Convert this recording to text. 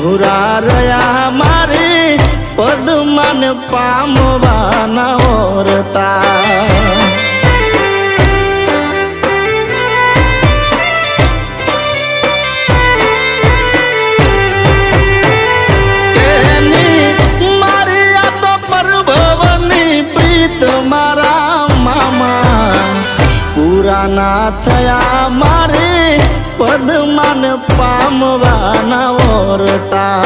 અધૂરા રહ્યા મારે પદમાન પામવાના ઓરતા ના થયા મારે પદમાન પામવાના ઓરતા